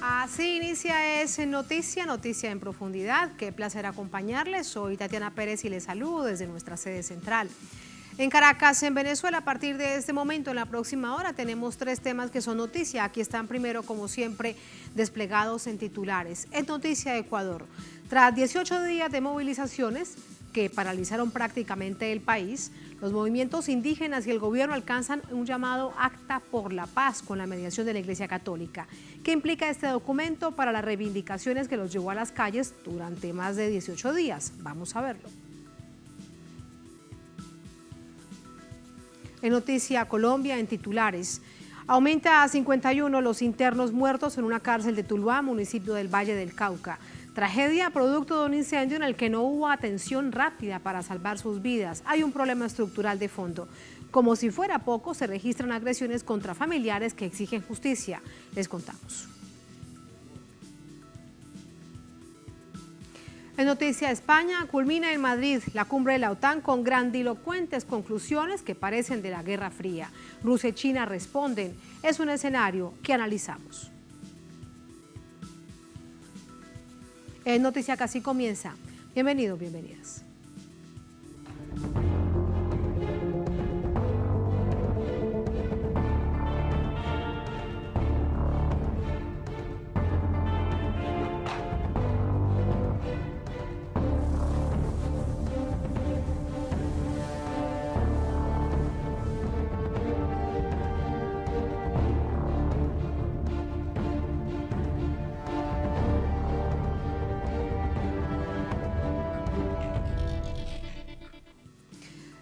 Así inicia Noticia en Profundidad. Qué placer acompañarles. Soy Tatiana Pérez y les saludo desde nuestra sede central. En Caracas, en Venezuela, a partir de este momento, en la próxima hora, tenemos 3 temas que son noticia. Aquí están primero, como siempre, desplegados en titulares. Es noticia Ecuador. Tras 18 días de movilizaciones que paralizaron prácticamente el país, los movimientos indígenas y el gobierno alcanzan un llamado Acta por la Paz con la mediación de la Iglesia Católica. ¿Qué implica este documento para las reivindicaciones que los llevó a las calles durante más de 18 días? Vamos a verlo. En Noticia Colombia, en titulares, aumenta a 51 los internos muertos en una cárcel de Tuluá, municipio del Valle del Cauca. Tragedia producto de un incendio en el que no hubo atención rápida para salvar sus vidas. Hay un problema estructural de fondo. Como si fuera poco, se registran agresiones contra familiares que exigen justicia. Les contamos. En Noticia España, culmina en Madrid la cumbre de la OTAN con grandilocuentes conclusiones que parecen de la Guerra Fría. Rusia y China responden. Es un escenario que analizamos. En Noticia que así comienza. Bienvenidos, bienvenidas.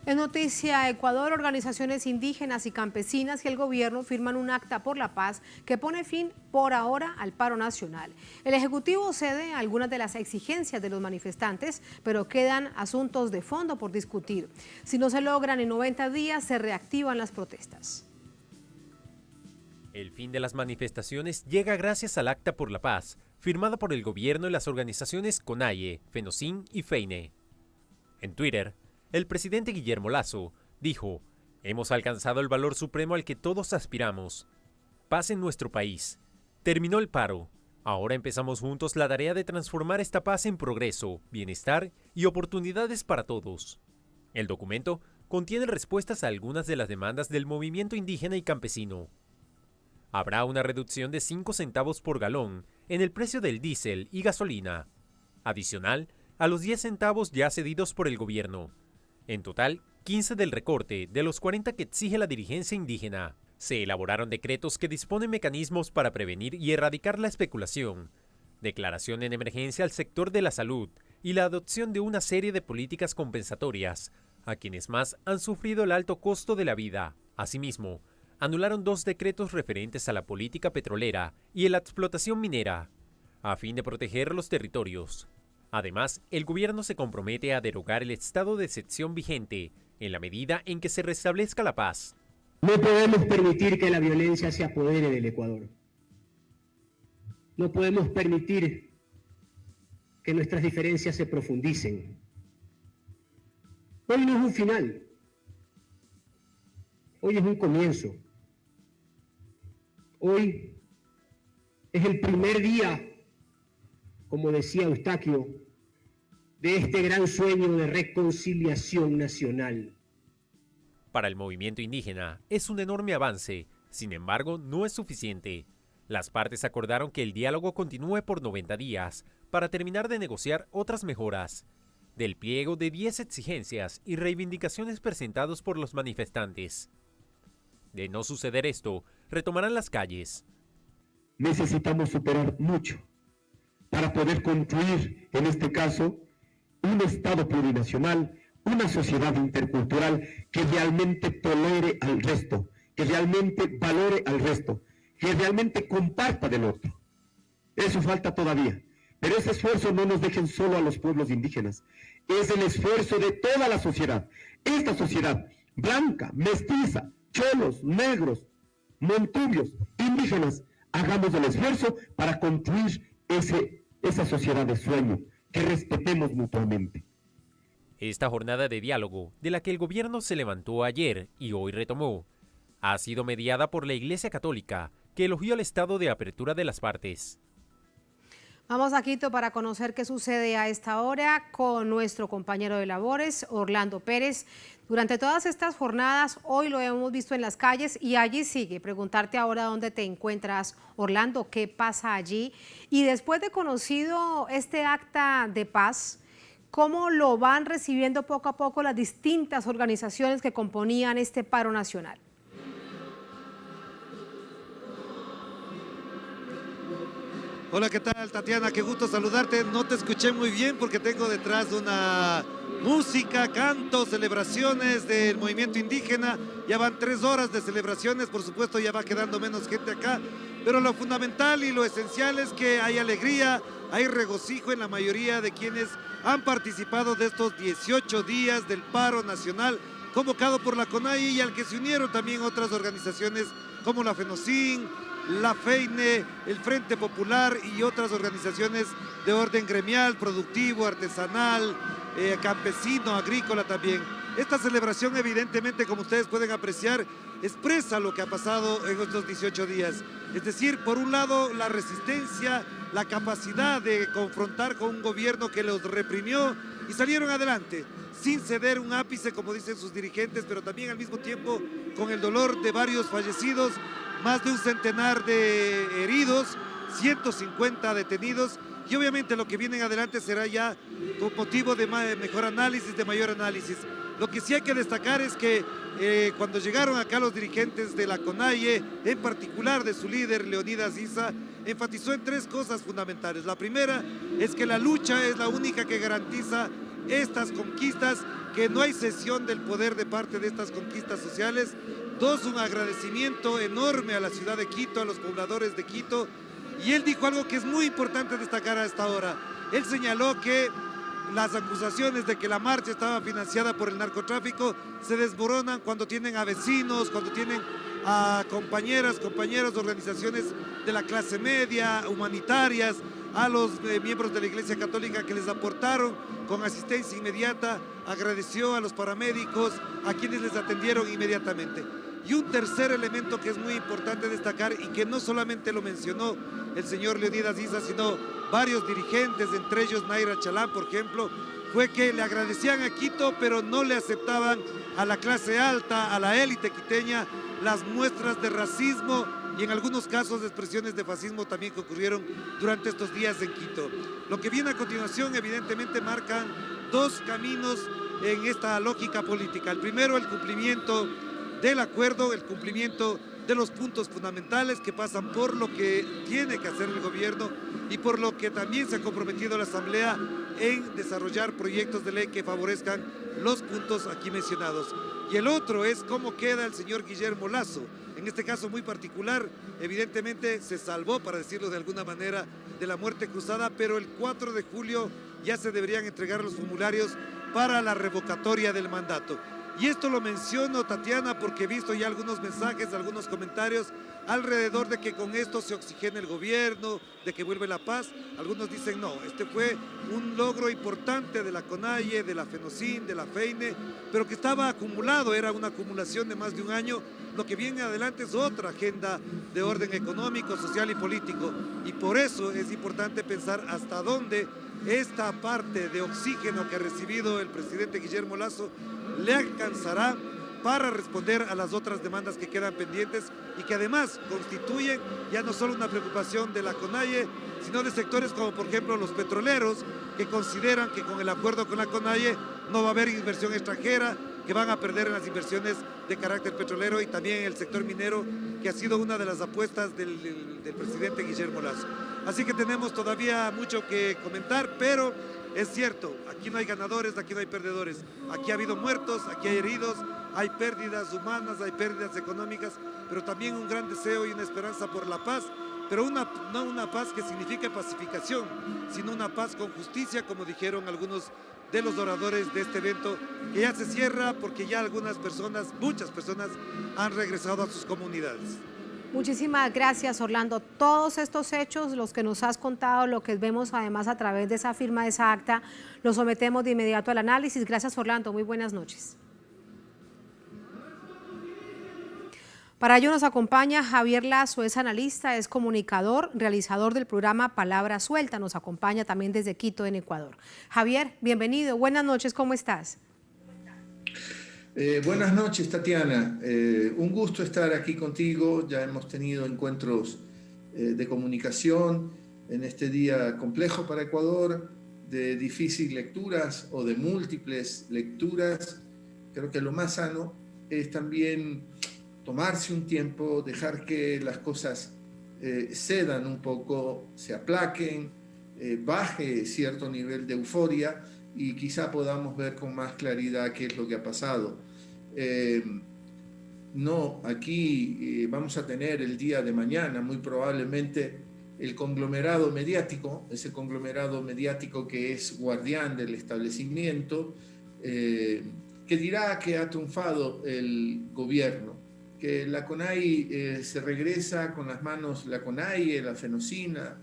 En Noticia Ecuador, organizaciones indígenas y campesinas y el gobierno firman un acta por la paz que pone fin por ahora al paro nacional. El Ejecutivo cede a algunas de las exigencias de los manifestantes, pero quedan asuntos de fondo por discutir. Si no se logran en 90 días, se reactivan las protestas. El fin de las manifestaciones llega gracias al Acta por la Paz, firmada por el gobierno y las organizaciones CONAIE, FENOCIN y FEINE. En Twitter, el presidente Guillermo Lasso dijo: hemos alcanzado el valor supremo al que todos aspiramos. Paz en nuestro país. Terminó el paro. Ahora empezamos juntos la tarea de transformar esta paz en progreso, bienestar y oportunidades para todos. El documento contiene respuestas a algunas de las demandas del movimiento indígena y campesino. Habrá una reducción de 5 centavos por galón en el precio del diésel y gasolina, adicional a los 10 centavos ya cedidos por el gobierno. En total, 15 del recorte de los 40 que exige la dirigencia indígena. Se elaboraron decretos que disponen mecanismos para prevenir y erradicar la especulación, declaración en emergencia al sector de la salud y la adopción de una serie de políticas compensatorias a quienes más han sufrido el alto costo de la vida. Asimismo, anularon 2 decretos referentes a la política petrolera y a la explotación minera, a fin de proteger los territorios. Además, el gobierno se compromete a derogar el estado de excepción vigente en la medida en que se restablezca la paz. No podemos permitir que la violencia se apodere del Ecuador. No podemos permitir que nuestras diferencias se profundicen. Hoy no es un final. Hoy es un comienzo. Hoy es el primer día, como decía Eustaquio, de este gran sueño de reconciliación nacional. Para el movimiento indígena es un enorme avance, sin embargo no es suficiente. Las partes acordaron que el diálogo continúe por 90 días para terminar de negociar otras mejoras del pliego de 10 exigencias y reivindicaciones presentados por los manifestantes. De no suceder esto, retomarán las calles. Necesitamos superar mucho para poder construir, en este caso, un Estado plurinacional, una sociedad intercultural que realmente tolere al resto, que realmente valore al resto, que realmente comparta del otro. Eso falta todavía, pero ese esfuerzo no nos dejen solo a los pueblos indígenas, es el esfuerzo de toda la sociedad. Esta sociedad blanca, mestiza, cholos, negros, montubios, indígenas, hagamos el esfuerzo para construir esa sociedad de sueño, que respetemos mutuamente. Esta jornada de diálogo, de la que el gobierno se levantó ayer y hoy retomó, ha sido mediada por la Iglesia Católica, que elogió el estado de apertura de las partes. Vamos a Quito para conocer qué sucede a esta hora con nuestro compañero de labores, Orlando Pérez. Durante todas estas jornadas, hoy lo hemos visto en las calles y allí sigue. Preguntarte ahora dónde te encuentras, Orlando, qué pasa allí. Y después de conocido este acta de paz, ¿cómo lo van recibiendo poco a poco las distintas organizaciones que componían este paro nacional? Hola, ¿qué tal, Tatiana? Qué gusto saludarte. No te escuché muy bien porque tengo detrás una música, cantos, celebraciones del movimiento indígena. Ya van 3 horas de celebraciones, por supuesto ya va quedando menos gente acá, pero lo fundamental y lo esencial es que hay alegría, hay regocijo en la mayoría de quienes han participado de estos 18 días del paro nacional convocado por la CONAIE y al que se unieron también otras organizaciones como la FENOCIN, la FEINE, el Frente Popular y otras organizaciones de orden gremial, productivo, artesanal, campesino, agrícola también. Esta celebración evidentemente, como ustedes pueden apreciar, expresa lo que ha pasado en estos 18 días. Es decir, por un lado la resistencia, la capacidad de confrontar con un gobierno que los reprimió y salieron adelante, sin ceder un ápice, como dicen sus dirigentes, pero también al mismo tiempo con el dolor de varios fallecidos, más de un centenar de heridos, 150 detenidos, y obviamente lo que viene adelante será ya con motivo de mejor análisis, de mayor análisis. Lo que sí hay que destacar es que cuando llegaron acá los dirigentes de la CONAIE, en particular de su líder Leonidas Issa, enfatizó en 3 cosas fundamentales. La primera es que la lucha es la única que garantiza estas conquistas, que no hay cesión del poder de parte de estas conquistas sociales. 2, un agradecimiento enorme a la ciudad de Quito, a los pobladores de Quito. Y él dijo algo que es muy importante destacar a esta hora. Él señaló que las acusaciones de que la marcha estaba financiada por el narcotráfico se desmoronan cuando tienen a vecinos, cuando tienen a compañeros de organizaciones de la clase media, humanitarias, a los miembros de la Iglesia Católica que les aportaron con asistencia inmediata, agradeció a los paramédicos, a quienes les atendieron inmediatamente. Y un tercer elemento que es muy importante destacar y que no solamente lo mencionó el señor Leonidas Issa, sino varios dirigentes, entre ellos Naira Chalán, por ejemplo, fue que le agradecían a Quito, pero no le aceptaban a la clase alta, a la élite quiteña, las muestras de racismo y en algunos casos expresiones de fascismo también que ocurrieron durante estos días en Quito. Lo que viene a continuación evidentemente marcan 2 caminos en esta lógica política. El primero, el cumplimiento del acuerdo, el cumplimiento de los puntos fundamentales que pasan por lo que tiene que hacer el gobierno y por lo que también se ha comprometido la Asamblea en desarrollar proyectos de ley que favorezcan los puntos aquí mencionados. Y el otro es cómo queda el señor Guillermo Lasso. En este caso muy particular, evidentemente se salvó, para decirlo de alguna manera, de la muerte cruzada, pero el 4 de julio ya se deberían entregar los formularios para la revocatoria del mandato. Y esto lo menciono, Tatiana, porque he visto ya algunos mensajes, algunos comentarios alrededor de que con esto se oxigena el gobierno, de que vuelve la paz. Algunos dicen no, este fue un logro importante de la CONAIE, de la FENOCIN, de la FEINE, pero que estaba acumulado, era una acumulación de más de un año. Lo que viene adelante es otra agenda de orden económico, social y político. Y por eso es importante pensar hasta dónde esta parte de oxígeno que ha recibido el presidente Guillermo Lasso le alcanzará para responder a las otras demandas que quedan pendientes y que además constituyen ya no solo una preocupación de la CONAIE, sino de sectores como por ejemplo los petroleros, que consideran que con el acuerdo con la CONAIE no va a haber inversión extranjera, que van a perder en las inversiones de carácter petrolero, y también el sector minero, que ha sido una de las apuestas del presidente Guillermo Lasso. Así que tenemos todavía mucho que comentar, pero es cierto, aquí no hay ganadores, aquí no hay perdedores. Aquí ha habido muertos, aquí hay heridos, hay pérdidas humanas, hay pérdidas económicas, pero también un gran deseo y una esperanza por la paz, pero no una paz que signifique pacificación, sino una paz con justicia, como dijeron algunos de los oradores de este evento, que ya se cierra porque ya algunas personas, muchas personas, han regresado a sus comunidades. Muchísimas gracias, Orlando. Todos estos hechos, los que nos has contado, lo que vemos además a través de esa firma de esa acta, lo sometemos de inmediato al análisis. Gracias, Orlando. Muy buenas noches. Para ello nos acompaña Javier Lazo, es analista, es comunicador, realizador del programa Palabra Suelta. Nos acompaña también desde Quito, en Ecuador. Javier, bienvenido. Buenas noches, ¿cómo estás? Buenas noches, Tatiana. Un gusto estar aquí contigo. Ya hemos tenido encuentros de comunicación en este día complejo para Ecuador, de difíciles lecturas o de múltiples lecturas. Creo que lo más sano es también tomarse un tiempo, dejar que las cosas cedan un poco, se aplaquen, baje cierto nivel de euforia y quizá podamos ver con más claridad qué es lo que ha pasado. Aquí vamos a tener el día de mañana muy probablemente el conglomerado mediático, ese conglomerado mediático que es guardián del establecimiento, que dirá que ha triunfado el gobierno, que la CONAIE se regresa con las manos, la CONAIE, la Fenocina,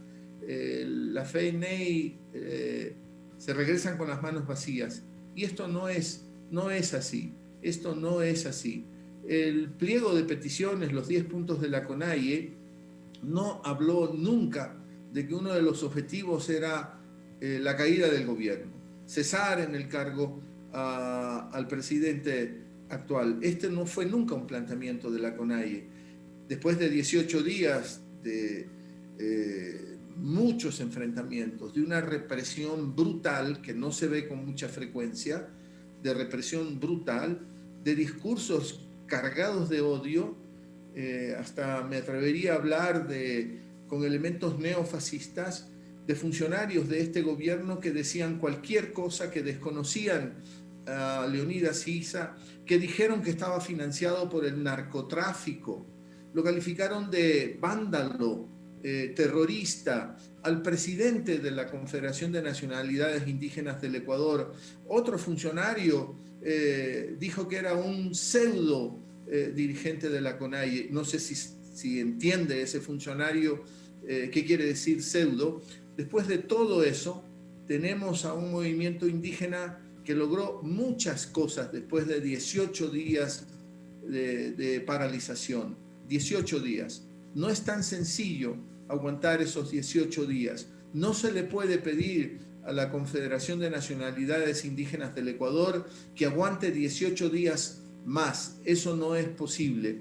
la FENEI, se regresan con las manos vacías. Y esto no es así. Esto no es así. El pliego de peticiones, los 10 puntos de la CONAIE, no habló nunca de que uno de los objetivos era la caída del gobierno, cesar en el cargo al presidente actual. Este no fue nunca un planteamiento de la CONAIE. Después de 18 días de muchos enfrentamientos, de una represión brutal que no se ve con mucha frecuencia, de represión brutal, de discursos cargados de odio, hasta me atrevería a hablar con elementos neofascistas, de funcionarios de este gobierno que decían cualquier cosa, que desconocían a Leonidas Issa, que dijeron que estaba financiado por el narcotráfico, lo calificaron de vándalo, terrorista, al presidente de la Confederación de Nacionalidades Indígenas del Ecuador. Otro funcionario dijo que era un pseudo dirigente de la CONAIE. No sé si entiende ese funcionario qué quiere decir pseudo. Después de todo eso, tenemos a un movimiento indígena que logró muchas cosas después de 18 días de paralización. 18 días. No es tan sencillo aguantar esos 18 días. No se le puede pedir a la Confederación de Nacionalidades Indígenas del Ecuador que aguante 18 días más. Eso no es posible.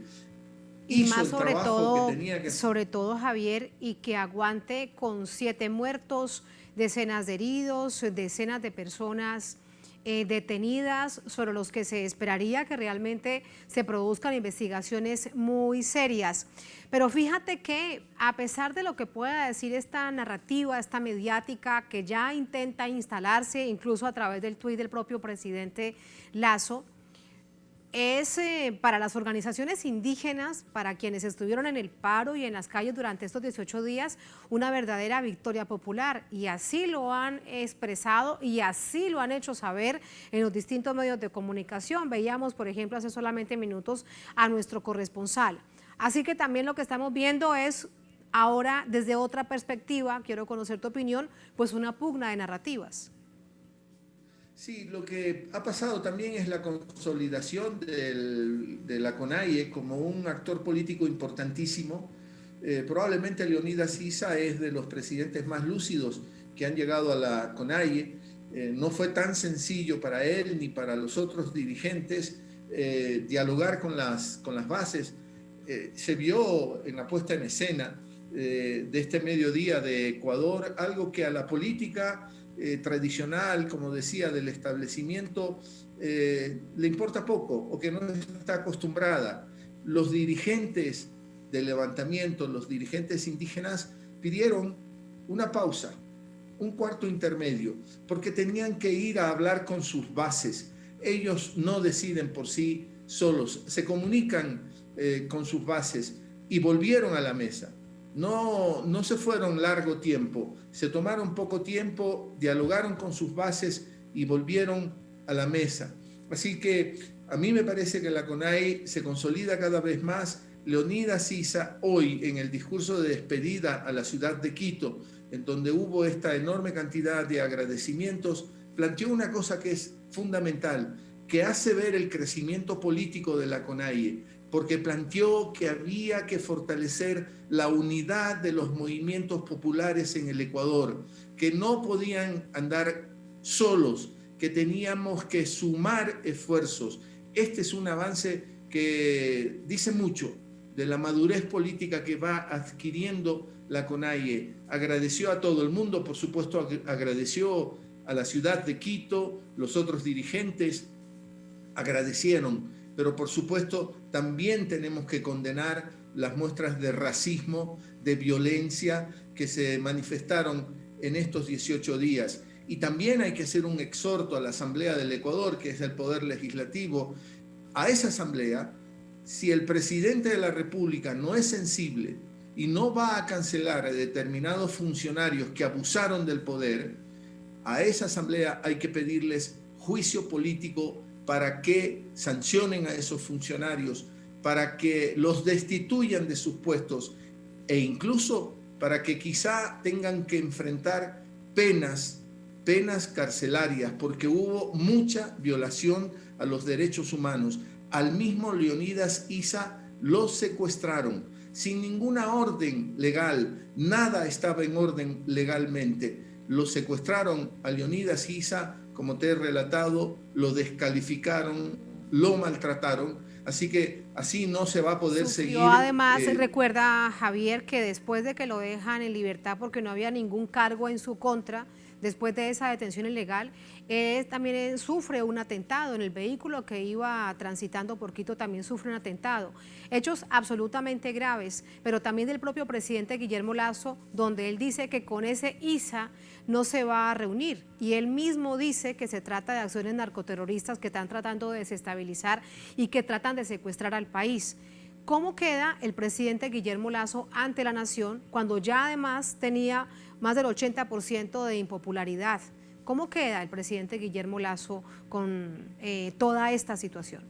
Y más sobre todo, Javier, y que aguante con 7 muertos, decenas de heridos, decenas de personas detenidas, sobre los que se esperaría que realmente se produzcan investigaciones muy serias. Pero fíjate que a pesar de lo que pueda decir esta narrativa, esta mediática que ya intenta instalarse incluso a través del tuit del propio presidente Lazo, es para las organizaciones indígenas, para quienes estuvieron en el paro y en las calles durante estos 18 días, una verdadera victoria popular, y así lo han expresado y así lo han hecho saber en los distintos medios de comunicación. Veíamos, por ejemplo, hace solamente minutos a nuestro corresponsal. Así que también lo que estamos viendo es ahora, desde otra perspectiva, quiero conocer tu opinión, pues una pugna de narrativas. Sí, lo que ha pasado también es la consolidación de la CONAIE como un actor político importantísimo. Probablemente Leonidas Issa es de los presidentes más lúcidos que han llegado a la CONAIE. No fue tan sencillo para él ni para los otros dirigentes dialogar con las bases. Se vio en la puesta en escena de este mediodía de Ecuador algo que a la política tradicional, como decía, del establecimiento, le importa poco o que no está acostumbrada. Los dirigentes del levantamiento, los dirigentes indígenas pidieron una pausa, un cuarto intermedio, porque tenían que ir a hablar con sus bases. Ellos no deciden por sí solos, se comunican con sus bases y volvieron a la mesa. No se fueron largo tiempo, se tomaron poco tiempo, dialogaron con sus bases y volvieron a la mesa. Así que a mí me parece que la CONAIE se consolida cada vez más. Leonidas Issa hoy en el discurso de despedida a la ciudad de Quito, en donde hubo esta enorme cantidad de agradecimientos, planteó una cosa que es fundamental, que hace ver el crecimiento político de la CONAIE, porque planteó que había que fortalecer la unidad de los movimientos populares en el Ecuador, que no podían andar solos, que teníamos que sumar esfuerzos. Este es un avance que dice mucho de la madurez política que va adquiriendo la CONAIE. Agradeció a todo el mundo, por supuesto agradeció a la ciudad de Quito, los otros dirigentes agradecieron, pero por supuesto también tenemos que condenar las muestras de racismo, de violencia que se manifestaron en estos 18 días. Y también hay que hacer un exhorto a la Asamblea del Ecuador, que es el poder legislativo, a esa Asamblea. Si el presidente de la República no es sensible y no va a cancelar a determinados funcionarios que abusaron del poder, a esa Asamblea hay que pedirles juicio político para que sancionen a esos funcionarios, para que los destituyan de sus puestos e incluso para que quizá tengan que enfrentar penas carcelarias, porque hubo mucha violación a los derechos humanos. Al mismo Leonidas Issa lo secuestraron sin ninguna orden legal, nada estaba en orden legalmente. Lo secuestraron a Leonidas Issa, como te he relatado, lo descalificaron, lo maltrataron, así que así no se va a poder seguir. Además, recuerda, Javier, que después de que lo dejan en libertad porque no había ningún cargo en su contra, después de esa detención ilegal, también sufre un atentado. En el vehículo que iba transitando por Quito también sufre un atentado. Hechos absolutamente graves, pero también del propio presidente Guillermo Lasso, donde él dice que con ese Issa no se va a reunir. Y él mismo dice que se trata de acciones narcoterroristas que están tratando de desestabilizar y que tratan de secuestrar al país. ¿Cómo queda el presidente Guillermo Lasso ante la nación cuando ya además tenía más del 80% de impopularidad? ¿Cómo queda el presidente Guillermo Lasso con toda esta situación?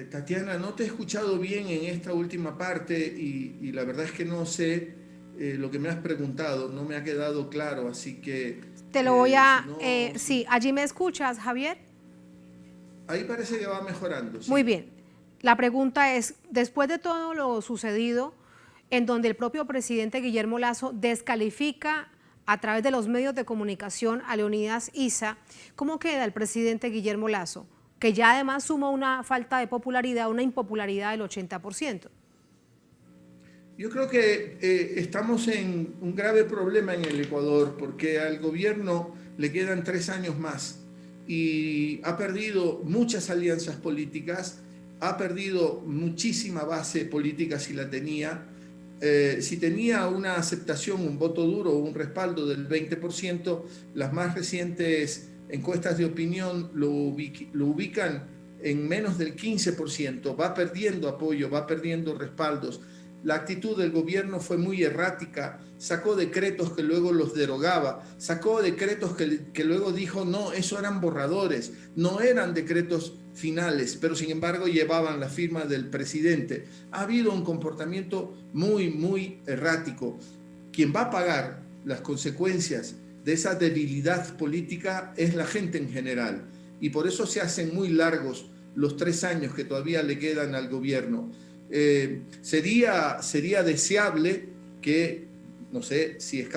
Tatiana, no te he escuchado bien en esta última parte y la verdad es que no sé lo que me has preguntado, no me ha quedado claro, así que... Te lo voy a... sí, allí me escuchas, Javier. Ahí parece que va mejorando. Sí. Muy bien. La pregunta es, después de todo lo sucedido, en donde el propio presidente Guillermo Lasso descalifica a través de los medios de comunicación a Leonidas Issa, ¿cómo queda el presidente Guillermo Lasso? Que ya además suma una falta de popularidad, una impopularidad del 80%. Yo creo que estamos en un grave problema en el Ecuador, porque al gobierno le quedan 3 años más y ha perdido muchas alianzas políticas, ha perdido muchísima base política si la tenía. Si tenía una aceptación, un voto duro, un respaldo del 20%, las más recientes encuestas de opinión lo ubican en menos del 15%, va perdiendo apoyo, va perdiendo respaldos. La actitud del gobierno fue muy errática, sacó decretos que luego los derogaba, sacó decretos que luego dijo, no, eso eran borradores, no eran decretos finales, pero sin embargo llevaban la firma del presidente. Ha habido un comportamiento muy errático. Quien va a pagar las consecuencias de esa debilidad política es la gente en general, y por eso se hacen muy largos los 3 años que todavía le quedan al gobierno. Sería deseable que, no sé si es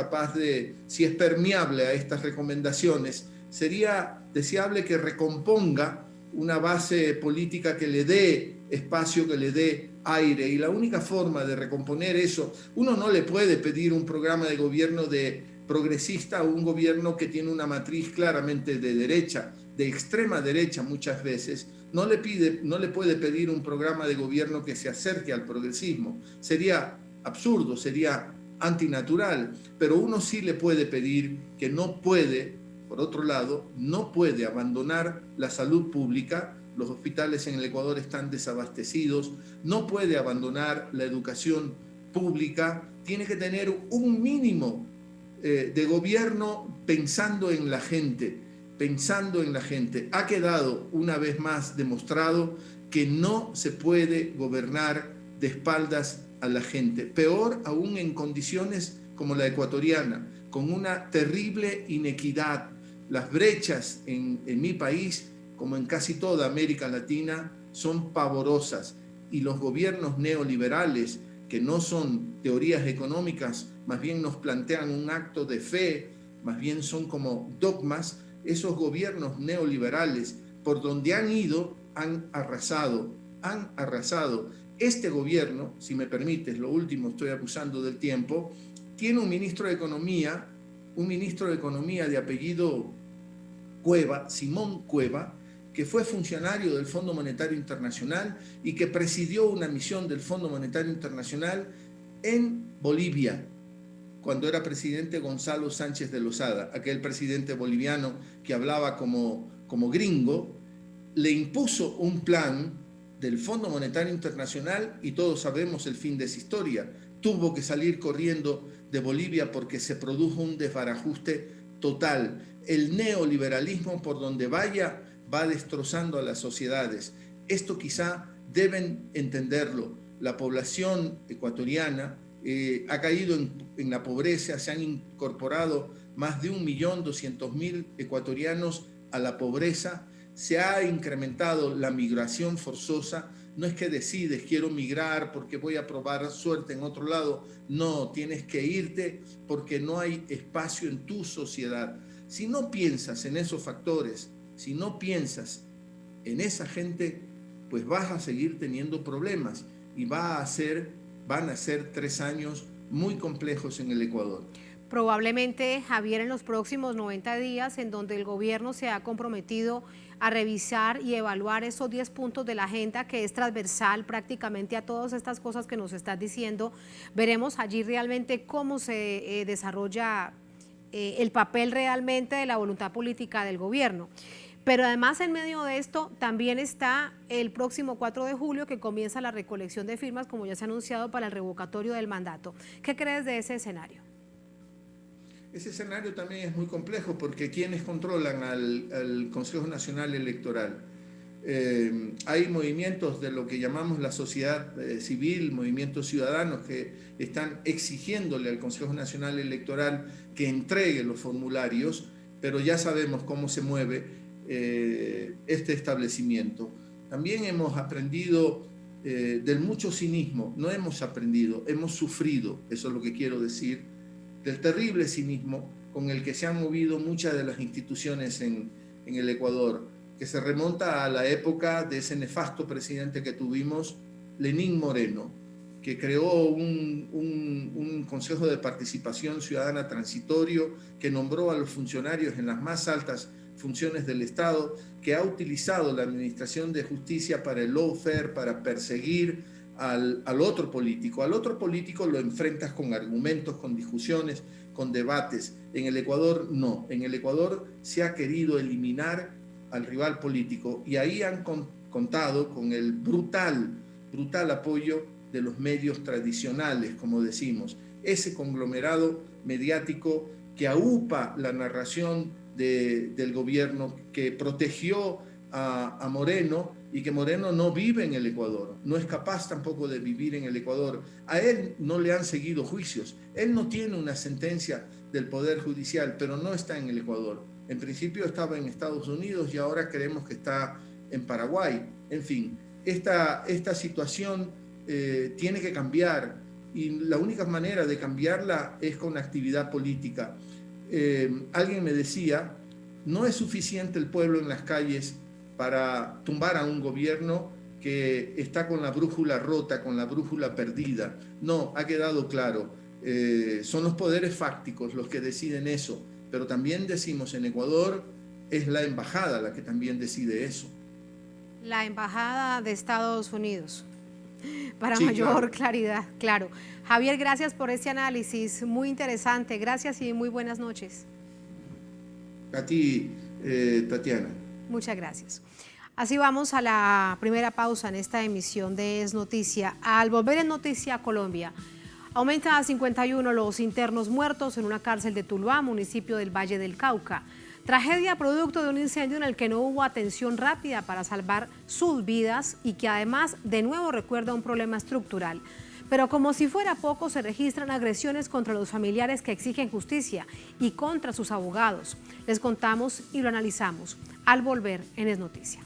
si es permeable a estas recomendaciones, sería deseable que recomponga una base política que le dé espacio, que le dé aire, y la única forma de recomponer eso, uno no le puede pedir un programa de gobierno de progresista a un gobierno que tiene una matriz claramente de derecha, de extrema derecha muchas veces. No le puede pedir un programa de gobierno que se acerque al progresismo. Sería absurdo, sería antinatural, pero uno sí le puede pedir que no puede, por otro lado, no puede abandonar la salud pública. Los hospitales en el Ecuador están desabastecidos, no puede abandonar la educación pública, tiene que tener un mínimo de gobierno pensando en la gente. Ha quedado una vez más demostrado que no se puede gobernar de espaldas a la gente, peor aún en condiciones como la ecuatoriana, con una terrible inequidad. Las brechas en mi país, como en casi toda América Latina, son pavorosas, y los gobiernos neoliberales, que no son teorías económicas, más bien nos plantean un acto de fe, más bien son como dogmas, esos gobiernos neoliberales, por donde han ido, han arrasado. Este gobierno, si me permites, lo último, estoy abusando del tiempo, tiene un ministro de Economía de apellido Cueva, Simón Cueva, que fue funcionario del Fondo Monetario Internacional y que presidió una misión del Fondo Monetario Internacional en Bolivia, cuando era presidente Gonzalo Sánchez de Lozada, aquel presidente boliviano que hablaba como gringo, le impuso un plan del Fondo Monetario Internacional y todos sabemos el fin de esa historia. Tuvo que salir corriendo de Bolivia porque se produjo un desbarajuste total. El neoliberalismo, por donde vaya, va destrozando a las sociedades. Esto quizá deben entenderlo. La población ecuatoriana ha caído en la pobreza, se han incorporado más de 1.200.000 ecuatorianos a la pobreza, se ha incrementado la migración forzosa. No es que decides, quiero migrar porque voy a probar suerte en otro lado. No, tienes que irte porque no hay espacio en tu sociedad. Si no piensas en esos factores, si no piensas en esa gente, pues vas a seguir teniendo problemas y van a ser 3 años muy complejos en el Ecuador. Probablemente, Javier, en los próximos 90 días, en donde el gobierno se ha comprometido a revisar y evaluar esos 10 puntos de la agenda, que es transversal prácticamente a todas estas cosas que nos estás diciendo, veremos allí realmente cómo se desarrolla el papel realmente de la voluntad política del gobierno. Pero además, en medio de esto también está el próximo 4 de julio que comienza la recolección de firmas, como ya se ha anunciado, para el revocatorio del mandato. ¿Qué crees de ese escenario? Ese escenario también es muy complejo porque ¿quiénes controlan al Consejo Nacional Electoral? Hay movimientos de lo que llamamos la sociedad civil, movimientos ciudadanos que están exigiéndole al Consejo Nacional Electoral que entregue los formularios, pero ya sabemos cómo se mueve este establecimiento. También hemos aprendido del mucho cinismo, no hemos aprendido, hemos sufrido, eso es lo que quiero decir, del terrible cinismo con el que se han movido muchas de las instituciones en el Ecuador, que se remonta a la época de ese nefasto presidente que tuvimos, Lenín Moreno, que creó un Consejo de Participación Ciudadana transitorio, que nombró a los funcionarios en las más altas funciones del Estado, que ha utilizado la Administración de Justicia para el lawfare, para perseguir al otro político. Al otro político lo enfrentas con argumentos, con discusiones, con debates. En el Ecuador no. En el Ecuador se ha querido eliminar al rival político y ahí han contado con el brutal apoyo de los medios tradicionales, como decimos. Ese conglomerado mediático que aupa la narración del gobierno, que protegió a Moreno y que Moreno no vive en el Ecuador, no es capaz tampoco de vivir en el Ecuador. A él no le han seguido juicios, él no tiene una sentencia del Poder Judicial, pero no está en el Ecuador. En principio estaba en Estados Unidos y ahora creemos que está en Paraguay. En fin, esta situación tiene que cambiar y la única manera de cambiarla es con actividad política. Alguien me decía, no es suficiente el pueblo en las calles para tumbar a un gobierno que está con la brújula rota, con la brújula perdida. No, ha quedado claro. Son los poderes fácticos los que deciden eso, pero también decimos en Ecuador es la embajada la que también decide eso. La embajada de Estados Unidos, para sí, mayor claridad, claro. Javier, gracias por este análisis, muy interesante, gracias y muy buenas noches. A ti, Tatiana. Muchas gracias. Así vamos a la primera pausa en esta emisión de Es Noticia. Al volver en Noticia Colombia, aumenta a 51 los internos muertos en una cárcel de Tuluá, municipio del Valle del Cauca. Tragedia producto de un incendio en el que no hubo atención rápida para salvar sus vidas y que además de nuevo recuerda un problema estructural. Pero como si fuera poco, se registran agresiones contra los familiares que exigen justicia y contra sus abogados. Les contamos y lo analizamos al volver en Es Noticia.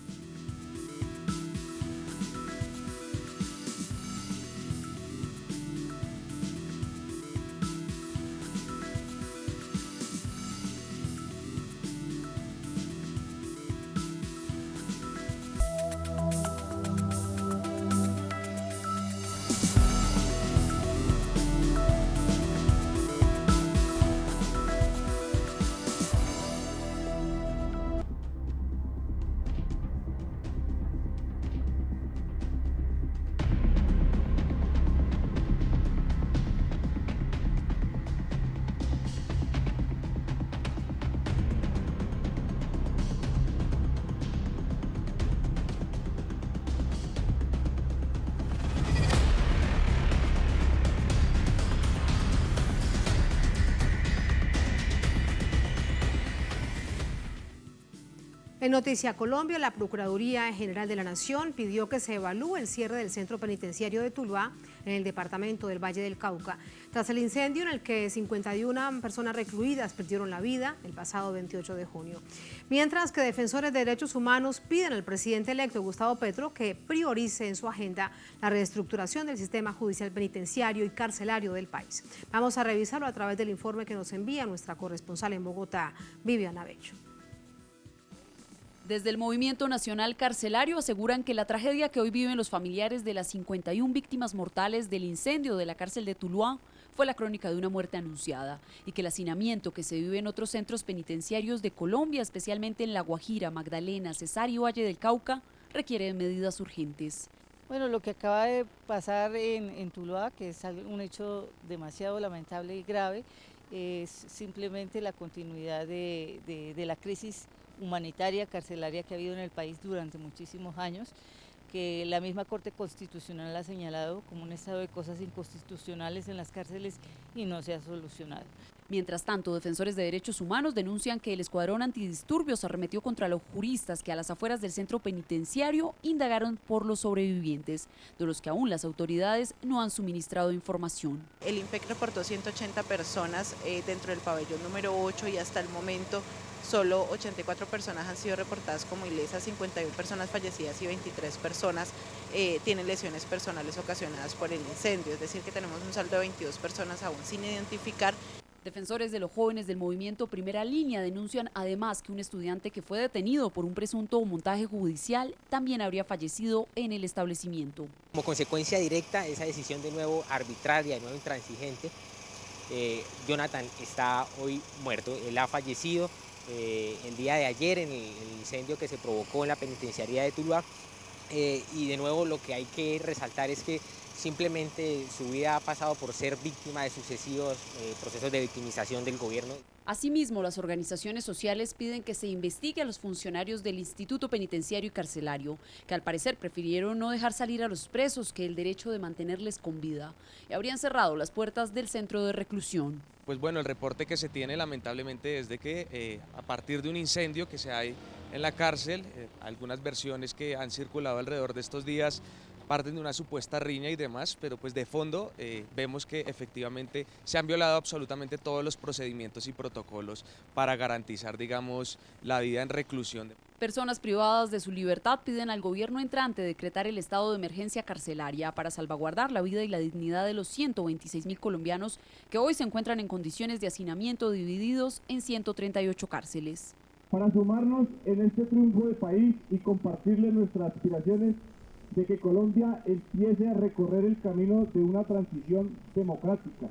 En Noticia Colombia, la Procuraduría General de la Nación pidió que se evalúe el cierre del centro penitenciario de Tuluá, en el departamento del Valle del Cauca, tras el incendio en el que 51 personas recluidas perdieron la vida el pasado 28 de junio. Mientras que defensores de derechos humanos piden al presidente electo Gustavo Petro que priorice en su agenda la reestructuración del sistema judicial penitenciario y carcelario del país. Vamos a revisarlo a través del informe que nos envía nuestra corresponsal en Bogotá, Viviana Bello. Desde el Movimiento Nacional Carcelario aseguran que la tragedia que hoy viven los familiares de las 51 víctimas mortales del incendio de la cárcel de Tuluá fue la crónica de una muerte anunciada y que el hacinamiento que se vive en otros centros penitenciarios de Colombia, especialmente en La Guajira, Magdalena, Cesar y Valle del Cauca, requiere de medidas urgentes. Bueno, lo que acaba de pasar en Tuluá, que es un hecho demasiado lamentable y grave, es simplemente la continuidad de la crisis humanitaria, carcelaria que ha habido en el país durante muchísimos años, que la misma Corte Constitucional ha señalado como un estado de cosas inconstitucionales en las cárceles y no se ha solucionado. Mientras tanto, defensores de derechos humanos denuncian que el escuadrón antidisturbios arremetió contra los juristas que a las afueras del centro penitenciario indagaron por los sobrevivientes, de los que aún las autoridades no han suministrado información. El IMPEC reportó 180 personas dentro del pabellón número 8 y hasta el momento solo 84 personas han sido reportadas como ilesas, 51 personas fallecidas y 23 personas tienen lesiones personales ocasionadas por el incendio, es decir que tenemos un saldo de 22 personas aún sin identificar. Defensores de los jóvenes del movimiento Primera Línea denuncian además que un estudiante que fue detenido por un presunto montaje judicial también habría fallecido en el establecimiento. Como consecuencia directa de esa decisión de nuevo arbitraria, de nuevo intransigente, Jonathan está hoy muerto, él ha fallecido el día de ayer en el incendio que se provocó en la penitenciaría de Tuluá, y de nuevo lo que hay que resaltar es que simplemente su vida ha pasado por ser víctima de sucesivos procesos de victimización del gobierno. Asimismo, las organizaciones sociales piden que se investigue a los funcionarios del Instituto Penitenciario y Carcelario, que al parecer prefirieron no dejar salir a los presos que el derecho de mantenerles con vida, y habrían cerrado las puertas del centro de reclusión. Pues bueno, el reporte que se tiene lamentablemente es de que a partir de un incendio que se hay en la cárcel, algunas versiones que han circulado alrededor de estos días parten de una supuesta riña y demás, pero pues de fondo vemos que efectivamente se han violado absolutamente todos los procedimientos y protocolos para garantizar, digamos, la vida en reclusión. Personas privadas de su libertad piden al gobierno entrante decretar el estado de emergencia carcelaria para salvaguardar la vida y la dignidad de los 126.000 colombianos que hoy se encuentran en condiciones de hacinamiento divididos en 138 cárceles. Para sumarnos en este triunfo del país y compartirle nuestras aspiraciones de que Colombia empiece a recorrer el camino de una transición democrática,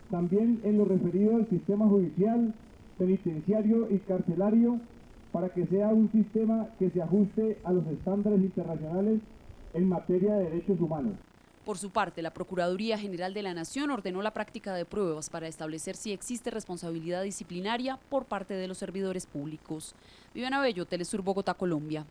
también en lo referido al sistema judicial, penitenciario y carcelario, para que sea un sistema que se ajuste a los estándares internacionales en materia de derechos humanos. Por su parte, la Procuraduría General de la Nación ordenó la práctica de pruebas para establecer si existe responsabilidad disciplinaria por parte de los servidores públicos. Viviana Bello, Telesur Bogotá, Colombia.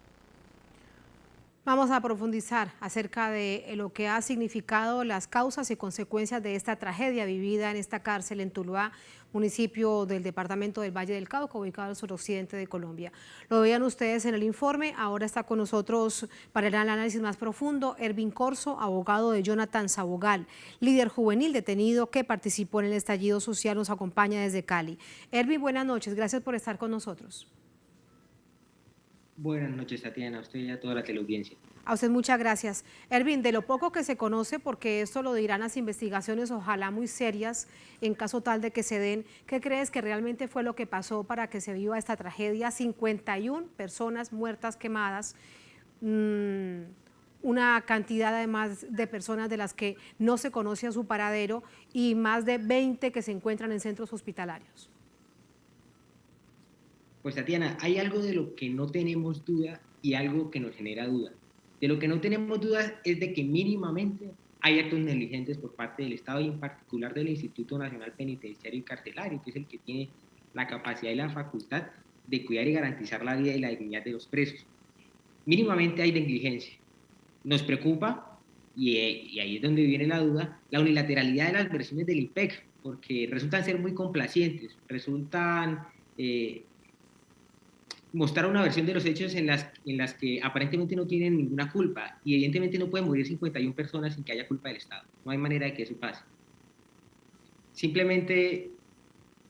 Vamos a profundizar acerca de lo que ha significado las causas y consecuencias de esta tragedia vivida en esta cárcel en Tuluá, municipio del departamento del Valle del Cauca, ubicado al suroccidente de Colombia. Lo veían ustedes en el informe. Ahora está con nosotros para el análisis más profundo Ervin Corso, abogado de Jonathan Sabogal, líder juvenil detenido que participó en el estallido social, nos acompaña desde Cali. Ervin, buenas noches, gracias por estar con nosotros. Buenas noches, Tatiana, a usted y a toda la teleaudiencia. A usted muchas gracias. Ervin, de lo poco que se conoce, porque esto lo dirán las investigaciones, ojalá muy serias, en caso tal de que se den, ¿qué crees que realmente fue lo que pasó para que se viva esta tragedia? 51 personas muertas, quemadas, una cantidad además de personas de las que no se conoce a su paradero y más de 20 que se encuentran en centros hospitalarios. Pues Tatiana, hay algo de lo que no tenemos duda y algo que nos genera duda. De lo que no tenemos duda es de que mínimamente hay actos negligentes por parte del Estado y en particular del Instituto Nacional Penitenciario y Carcelario, que es el que tiene la capacidad y la facultad de cuidar y garantizar la vida y la dignidad de los presos. Mínimamente hay negligencia. Nos preocupa, y ahí es donde viene la duda, la unilateralidad de las versiones del IMPEC, porque resultan ser muy complacientes, resultan mostrar una versión de los hechos en las que aparentemente no tienen ninguna culpa, y evidentemente no pueden morir 51 personas sin que haya culpa del Estado. No hay manera de que eso pase. Simplemente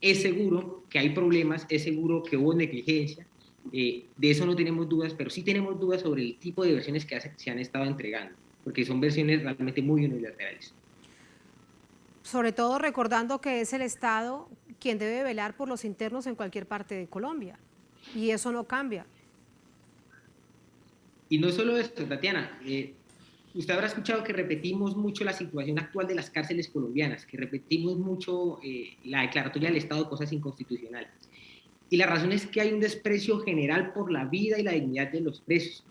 es seguro que hay problemas, es seguro que hubo negligencia, de eso no tenemos dudas, pero sí tenemos dudas sobre el tipo de versiones que se han estado entregando, porque son versiones realmente muy unilaterales. Sobre todo recordando que es el Estado quien debe velar por los internos en cualquier parte de Colombia, y eso no cambia. Y no solo esto, Tatiana, usted habrá escuchado que repetimos mucho la situación actual de las cárceles colombianas, que repetimos mucho la declaratoria del Estado de cosas inconstitucionales. Y la razón es que hay un desprecio general por la vida y la dignidad de los presos.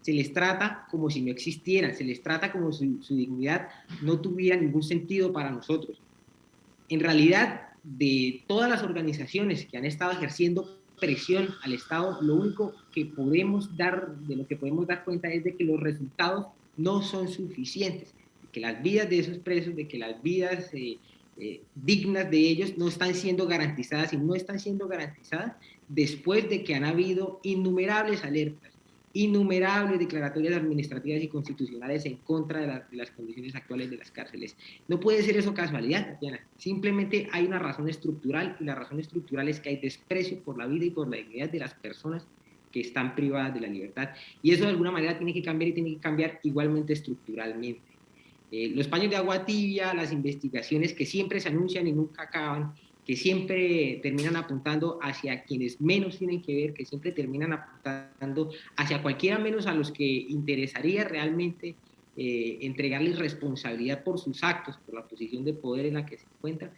Se les trata como si no existieran, se les trata como si su dignidad no tuviera ningún sentido para nosotros. En realidad, de todas las organizaciones que han estado ejerciendo presión al Estado, lo único que podemos dar, de lo que podemos dar cuenta es de que los resultados no son suficientes, de que las vidas de esos presos, de que las vidas dignas de ellos no están siendo garantizadas, y no están siendo garantizadas después de que han habido innumerables alertas, innumerables declaratorias administrativas y constitucionales en contra de las condiciones actuales de las cárceles. No puede ser eso casualidad, Tatiana. Simplemente hay una razón estructural, y la razón estructural es que hay desprecio por la vida y por la dignidad de las personas que están privadas de la libertad. Y eso de alguna manera tiene que cambiar, y tiene que cambiar igualmente estructuralmente. Los paños de agua tibia, las investigaciones que siempre se anuncian y nunca acaban, que siempre terminan apuntando hacia quienes menos tienen que ver, que siempre terminan apuntando hacia cualquiera menos a los que interesaría realmente entregarles responsabilidad por sus actos, por la posición de poder en la que se encuentran.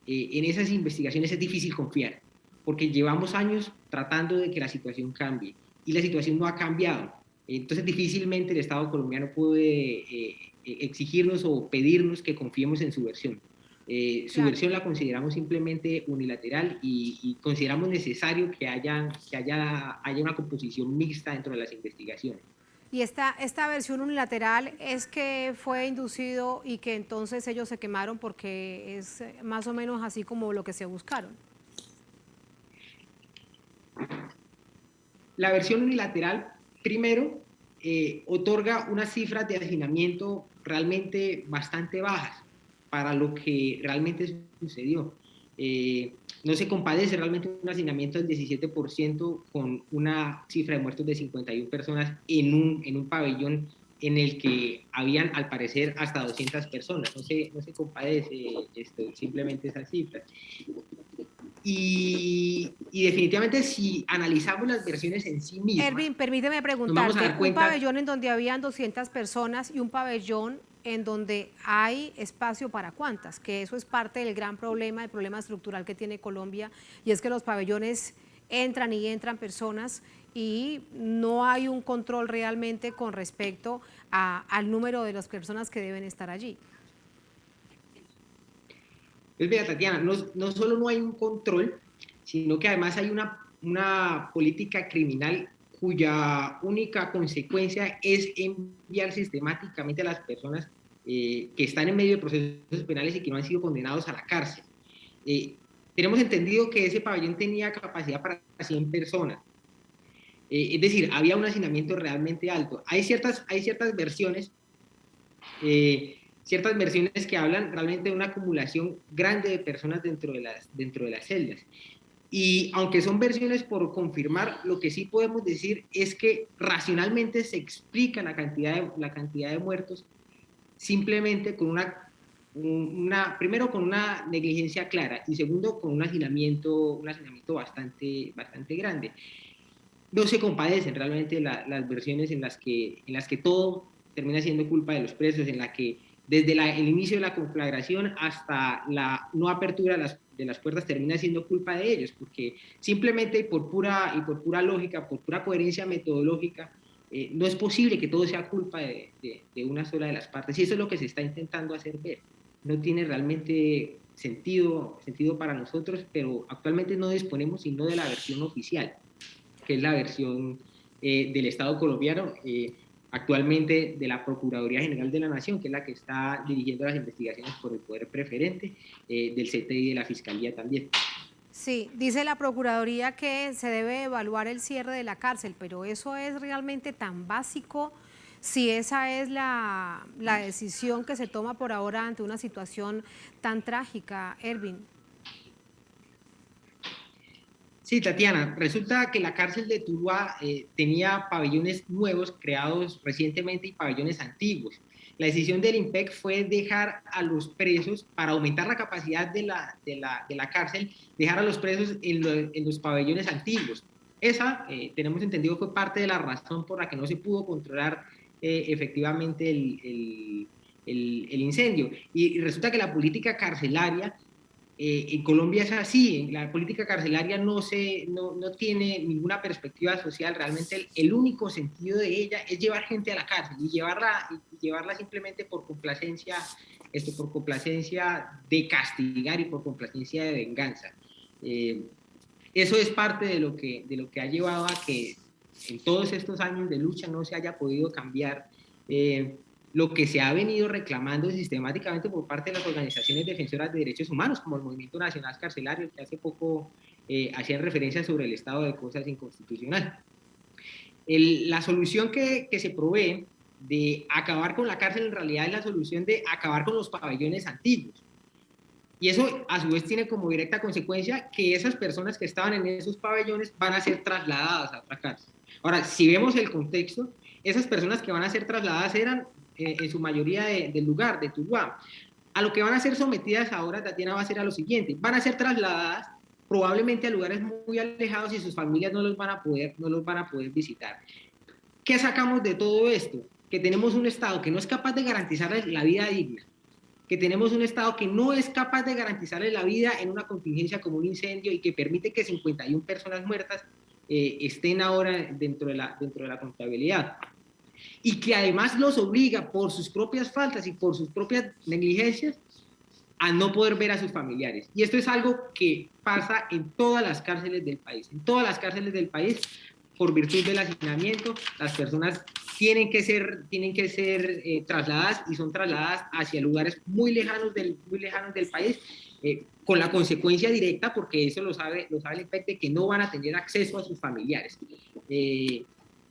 En esas investigaciones es difícil confiar, porque llevamos años tratando de que la situación cambie, y la situación no ha cambiado. Entonces difícilmente el Estado colombiano puede exigirnos o pedirnos que confiemos en su versión. Su versión la consideramos simplemente unilateral, y consideramos necesario que haya una composición mixta dentro de las investigaciones. Y esta versión unilateral es que fue inducido y que entonces ellos se quemaron, porque es más o menos así como lo que se buscaron. La versión unilateral, primero, otorga unas cifras de hacinamiento realmente bastante bajas para lo que realmente sucedió. No se compadece realmente un hacinamiento del 17% con una cifra de muertos de 51 personas en un pabellón en el que habían, al parecer, hasta 200 personas. No se compadece simplemente esas cifras. Y definitivamente, si analizamos las versiones en sí mismas... Ervin, permíteme preguntarte, un pabellón en donde habían 200 personas y un pabellón en donde hay espacio para cuántas, que eso es parte del gran problema, el problema estructural que tiene Colombia, y es que los pabellones entran y entran personas y no hay un control realmente con respecto al número de las personas que deben estar allí. Pues vea, Tatiana, no solo no hay un control, sino que además hay una política criminal cuya única consecuencia es enviar sistemáticamente a las personas que están en medio de procesos penales y que no han sido condenados a la cárcel. Tenemos entendido que ese pabellón tenía capacidad para 100 personas. Es decir, había un hacinamiento realmente alto. Hay ciertas versiones que hablan realmente de una acumulación grande de personas dentro de las celdas. Y aunque son versiones por confirmar, lo que sí podemos decir es que racionalmente se explica la cantidad de muertos simplemente con primero con una negligencia clara, y segundo con un hacinamiento bastante grande. No se compadecen realmente las versiones en las que todo termina siendo culpa de los presos, en la que desde el inicio de la conflagración hasta la no apertura de las puertas termina siendo culpa de ellos, porque simplemente por pura lógica, por pura coherencia metodológica, no es posible que todo sea culpa de una sola de las partes, y eso es lo que se está intentando hacer ver. No tiene realmente sentido para nosotros, pero actualmente no disponemos sino de la versión oficial, que es la versión del Estado colombiano, actualmente de la Procuraduría General de la Nación, que es la que está dirigiendo las investigaciones por el poder preferente, del CTI y de la Fiscalía también. Sí, dice la Procuraduría que se debe evaluar el cierre de la cárcel, pero ¿eso es realmente tan básico? Si esa es la decisión que se toma por ahora ante una situación tan trágica, Ervin. Sí, Tatiana, resulta que la cárcel de Tuluá tenía pabellones nuevos creados recientemente y pabellones antiguos. La decisión del IMPEC fue dejar a los presos, para aumentar la capacidad de la cárcel, dejar a los presos en los pabellones antiguos. Esa, tenemos entendido, fue parte de la razón por la que no se pudo controlar efectivamente el incendio. Y resulta que la política carcelaria en Colombia es así. La política carcelaria no tiene ninguna perspectiva social. Realmente el único sentido de ella es llevar gente a la cárcel y llevarla simplemente por complacencia de castigar y por complacencia de venganza. Eso es parte de lo que ha llevado a que en todos estos años de lucha no se haya podido cambiar lo que se ha venido reclamando sistemáticamente por parte de las organizaciones defensoras de derechos humanos, como el Movimiento Nacional Carcelario, que hace poco hacían referencia sobre el estado de cosas inconstitucional. La solución que se provee de acabar con la cárcel en realidad es la solución de acabar con los pabellones antiguos. Y eso a su vez tiene como directa consecuencia que esas personas que estaban en esos pabellones van a ser trasladadas a otra cárcel. Ahora, si vemos el contexto, esas personas que van a ser trasladadas eran en su mayoría del lugar, de Tuluá. A lo que van a ser sometidas ahora, Tatiana, va a ser a lo siguiente: van a ser trasladadas probablemente a lugares muy alejados y sus familias no los van a poder visitar. ¿Qué sacamos de todo esto? Que tenemos un Estado que no es capaz de garantizarles la vida digna, que tenemos un Estado que no es capaz de garantizarles la vida en una contingencia como un incendio y que permite que 51 personas muertas estén ahora dentro de la contabilidad. Y que además los obliga por sus propias faltas y por sus propias negligencias a no poder ver a sus familiares. Y esto es algo que pasa en todas las cárceles del país. En todas las cárceles del país, por virtud del hacinamiento, las personas tienen que ser trasladadas y son trasladadas hacia lugares muy lejanos del país, con la consecuencia directa, porque eso lo sabe el IMPEC, de que no van a tener acceso a sus familiares.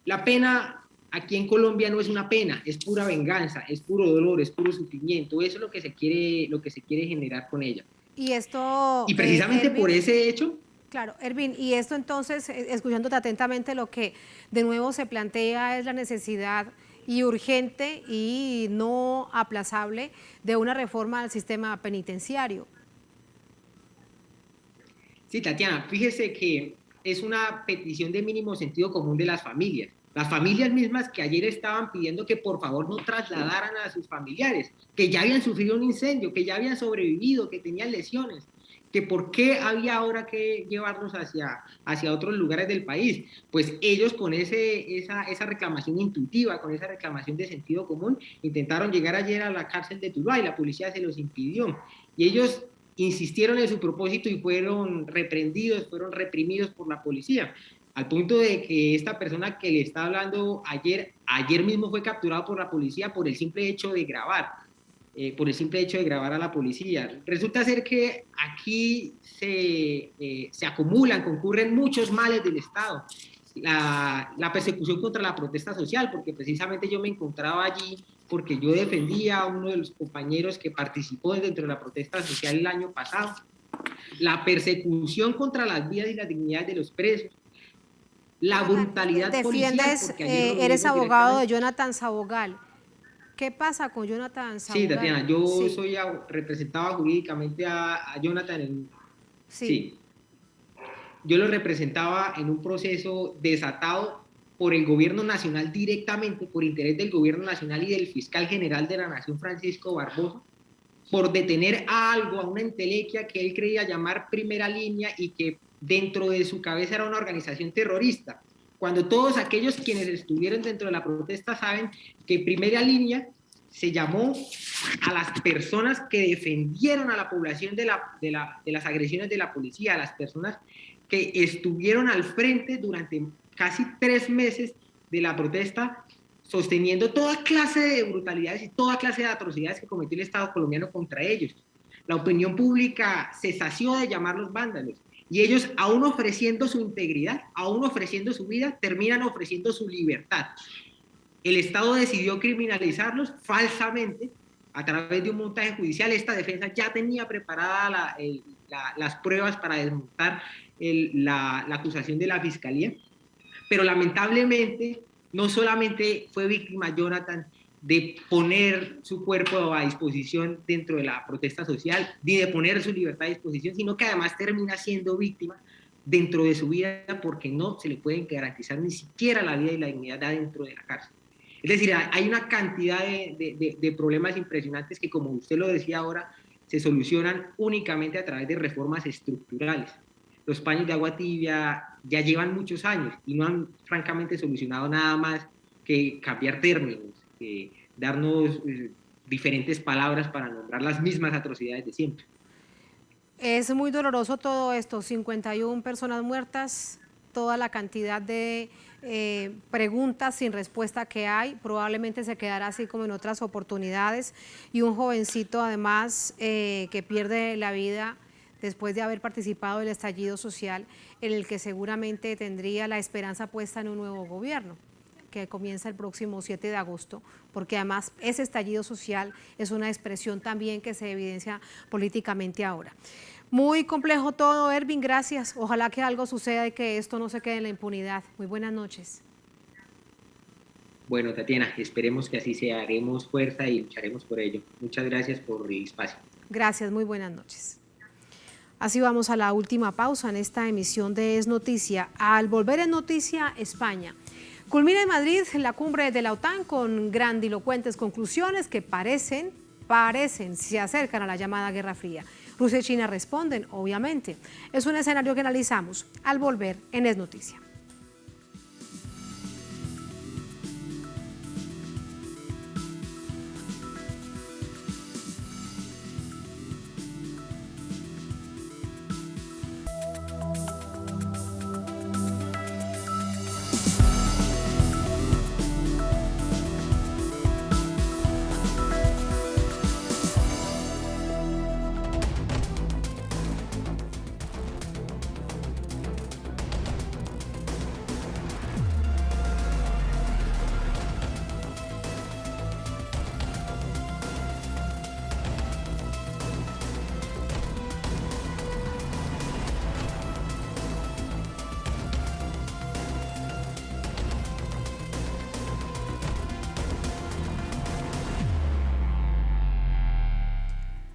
La pena aquí en Colombia no es una pena, es pura venganza, es puro dolor, es puro sufrimiento. Eso es lo que se quiere generar con ella. Y precisamente Ervin, por ese hecho. Claro, Ervin, y esto entonces, escuchándote atentamente, lo que de nuevo se plantea es la necesidad y urgente y no aplazable de una reforma al sistema penitenciario. Sí, Tatiana, fíjese que es una petición de mínimo sentido común de las familias. Las familias mismas que ayer estaban pidiendo que por favor no trasladaran a sus familiares, que ya habían sufrido un incendio, que ya habían sobrevivido, que tenían lesiones, que por qué había ahora que llevarlos hacia otros lugares del país. Pues ellos con esa reclamación intuitiva, con esa reclamación de sentido común, intentaron llegar ayer a la cárcel de Tuluá y la policía se los impidió. Y ellos insistieron en su propósito y fueron reprendidos, fueron reprimidos por la policía, al punto de que esta persona que le está hablando ayer mismo fue capturado por la policía por el simple hecho de grabar. A la policía. Resulta ser que aquí se concurren muchos males del Estado. La persecución contra la protesta social, porque precisamente yo me encontraba allí porque yo defendía a uno de los compañeros que participó dentro de la protesta social el año pasado. La persecución contra las vidas y las dignidades de los presos. La brutalidad policial. Eres abogado de Jonathan Sabogal. ¿Qué pasa con Jonathan Sabogal? Sí, Tatiana, yo representaba jurídicamente a Jonathan. Sí. Yo lo representaba en un proceso desatado por el gobierno nacional directamente, por interés del gobierno nacional y del fiscal general de la Nación, Francisco Barbosa, por detener a una entelequia que él creía llamar Primera Línea y que dentro de su cabeza era una organización terrorista. Cuando todos aquellos quienes estuvieron dentro de la protesta saben que Primera Línea se llamó a las personas que defendieron a la población de las agresiones de la policía, a las personas que estuvieron al frente durante casi 3 meses de la protesta, sosteniendo toda clase de brutalidades y toda clase de atrocidades que cometió el Estado colombiano contra ellos. La opinión pública se sació de llamarlos vándalos. Y ellos, aún ofreciendo su integridad, aún ofreciendo su vida, terminan ofreciendo su libertad. El Estado decidió criminalizarlos falsamente a través de un montaje judicial. Esta defensa ya tenía preparadas las pruebas para desmontar la acusación de la Fiscalía, pero lamentablemente no solamente fue víctima Jonathan de poner su cuerpo a disposición dentro de la protesta social, ni de poner su libertad a disposición, sino que además termina siendo víctima dentro de su vida porque no se le pueden garantizar ni siquiera la vida y la dignidad dentro de la cárcel. Es decir, hay una cantidad de problemas impresionantes que, como usted lo decía ahora, se solucionan únicamente a través de reformas estructurales. Los paños de agua tibia ya llevan muchos años y no han francamente solucionado nada más que cambiar términos, darnos diferentes palabras para nombrar las mismas atrocidades de siempre. Es muy doloroso todo esto, 51 personas muertas, toda la cantidad de preguntas sin respuesta que hay, probablemente se quedará así como en otras oportunidades, y un jovencito además que pierde la vida después de haber participado del estallido social, en el que seguramente tendría la esperanza puesta en un nuevo gobierno que comienza el próximo 7 de agosto, porque además ese estallido social es una expresión también que se evidencia políticamente ahora. Muy complejo todo, Ervin, gracias. Ojalá que algo suceda y que esto no se quede en la impunidad. Muy buenas noches. Bueno, Tatiana, esperemos que así sea, haremos fuerza y lucharemos por ello. Muchas gracias por el espacio. Gracias, muy buenas noches. Así vamos a la última pausa en esta emisión de Es Noticia. Al volver en Noticia, España. Culmina en Madrid la cumbre de la OTAN con grandilocuentes conclusiones que parecen, se acercan a la llamada Guerra Fría. Rusia y China responden, obviamente. Es un escenario que analizamos al volver en Es Noticia.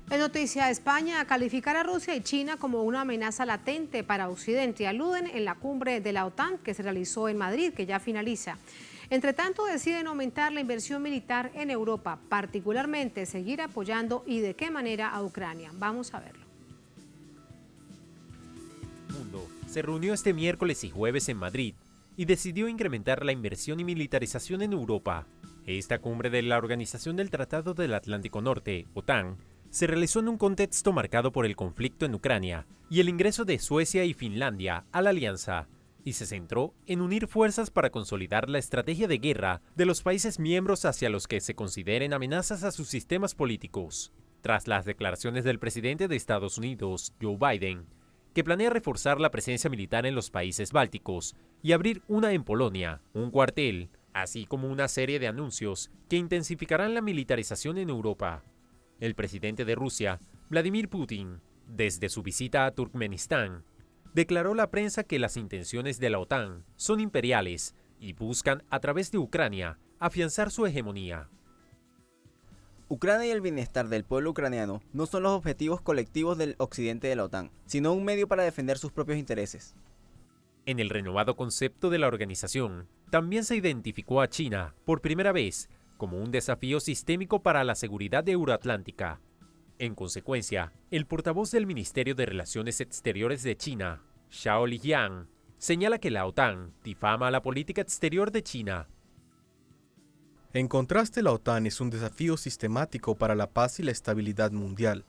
En Noticia, España calificar a Rusia y China como una amenaza latente para Occidente. Aluden en la cumbre de la OTAN que se realizó en Madrid, que ya finaliza. Entre tanto, deciden aumentar la inversión militar en Europa, particularmente seguir apoyando y de qué manera a Ucrania. Vamos a verlo. El mundo se reunió este miércoles y jueves en Madrid y decidió incrementar la inversión y militarización en Europa. Esta cumbre de la Organización del Tratado del Atlántico Norte, OTAN, se realizó en un contexto marcado por el conflicto en Ucrania y el ingreso de Suecia y Finlandia a la alianza, y se centró en unir fuerzas para consolidar la estrategia de guerra de los países miembros hacia los que se consideren amenazas a sus sistemas políticos. Tras las declaraciones del presidente de Estados Unidos, Joe Biden, que planea reforzar la presencia militar en los países bálticos y abrir una en Polonia, un cuartel, así como una serie de anuncios que intensificarán la militarización en Europa. El presidente de Rusia, Vladimir Putin, desde su visita a Turkmenistán, declaró a la prensa que las intenciones de la OTAN son imperiales y buscan, a través de Ucrania, afianzar su hegemonía. Ucrania y el bienestar del pueblo ucraniano no son los objetivos colectivos del occidente de la OTAN, sino un medio para defender sus propios intereses. En el renovado concepto de la organización, también se identificó a China, por primera vez, como un desafío sistémico para la seguridad euroatlántica. En consecuencia, el portavoz del Ministerio de Relaciones Exteriores de China, Zhao Lijian, señala que la OTAN difama la política exterior de China. En contraste, la OTAN es un desafío sistemático para la paz y la estabilidad mundial.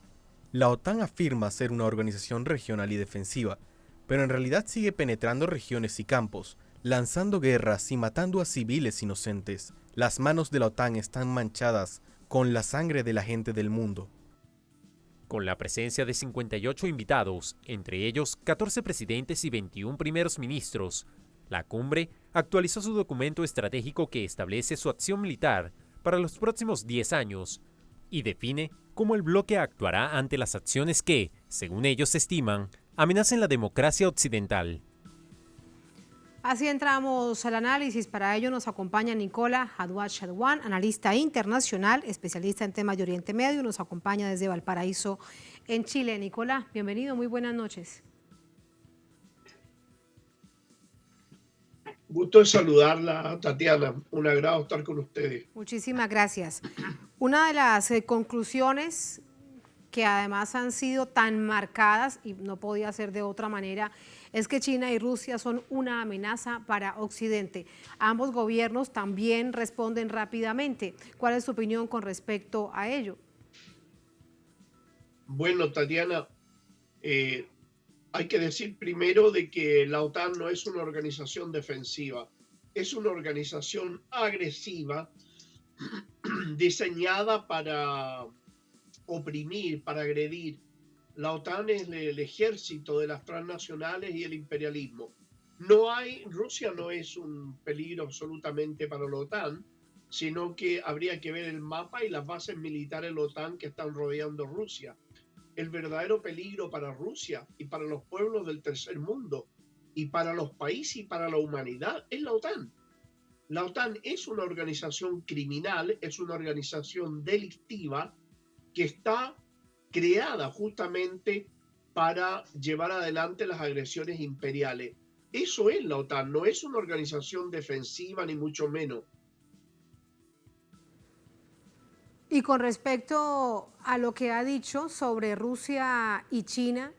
La OTAN afirma ser una organización regional y defensiva, pero en realidad sigue penetrando regiones y campos, lanzando guerras y matando a civiles inocentes. Las manos de la OTAN están manchadas con la sangre de la gente del mundo. Con la presencia de 58 invitados, entre ellos 14 presidentes y 21 primeros ministros, la cumbre actualizó su documento estratégico que establece su acción militar para los próximos 10 años y define cómo el bloque actuará ante las acciones que, según ellos estiman, amenazan la democracia occidental. Así entramos al análisis. Para ello nos acompaña Nicola Hadouad Chadwan, analista internacional, especialista en temas de Oriente Medio, nos acompaña desde Valparaíso, en Chile. Nicola, bienvenido, muy buenas noches. Gusto de saludarla, Tatiana. Un agrado estar con ustedes. Muchísimas gracias. Una de las conclusiones que además han sido tan marcadas, y no podía ser de otra manera, es que China y Rusia son una amenaza para Occidente. Ambos gobiernos también responden rápidamente. ¿Cuál es su opinión con respecto a ello? Bueno, Tatiana, hay que decir primero de que la OTAN no es una organización defensiva, es una organización agresiva diseñada para oprimir, para agredir. La OTAN es el ejército de las transnacionales y el imperialismo. Rusia no es un peligro absolutamente para la OTAN, sino que habría que ver el mapa y las bases militares de la OTAN que están rodeando Rusia. El verdadero peligro para Rusia y para los pueblos del tercer mundo y para los países y para la humanidad es la OTAN. La OTAN es una organización criminal, es una organización delictiva que está creada justamente para llevar adelante las agresiones imperiales. Eso es la OTAN, no es una organización defensiva ni mucho menos. Y con respecto a lo que ha dicho sobre Rusia y China,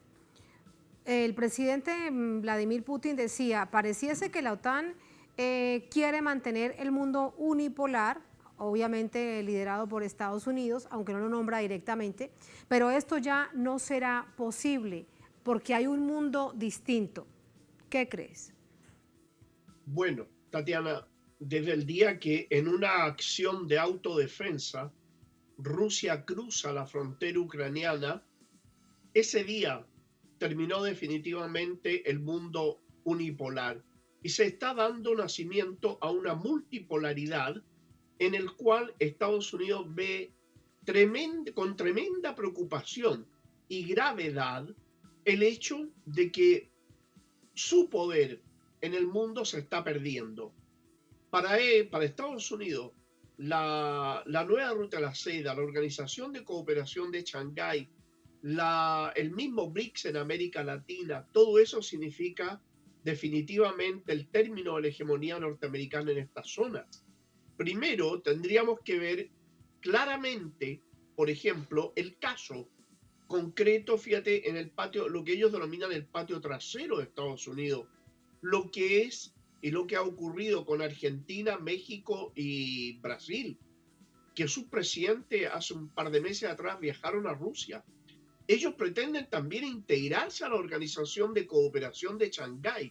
el presidente Vladimir Putin decía, pareciese que la OTAN quiere mantener el mundo unipolar, obviamente liderado por Estados Unidos, aunque no lo nombra directamente, pero esto ya no será posible porque hay un mundo distinto. ¿Qué crees? Bueno, Tatiana, desde el día que en una acción de autodefensa Rusia cruza la frontera ucraniana, ese día terminó definitivamente el mundo unipolar y se está dando nacimiento a una multipolaridad en el cual Estados Unidos ve con tremenda preocupación y gravedad el hecho de que su poder en el mundo se está perdiendo. Para Estados Unidos, la nueva ruta de la seda, la Organización de Cooperación de Shanghái, el mismo BRICS en América Latina, todo eso significa definitivamente el término de la hegemonía norteamericana en esta zona. Primero, tendríamos que ver claramente, por ejemplo, el caso concreto, fíjate, en el patio, lo que ellos denominan el patio trasero de Estados Unidos, lo que es y lo que ha ocurrido con Argentina, México y Brasil, que sus presidentes hace un par de meses atrás viajaron a Rusia. Ellos pretenden también integrarse a la Organización de Cooperación de Shanghái.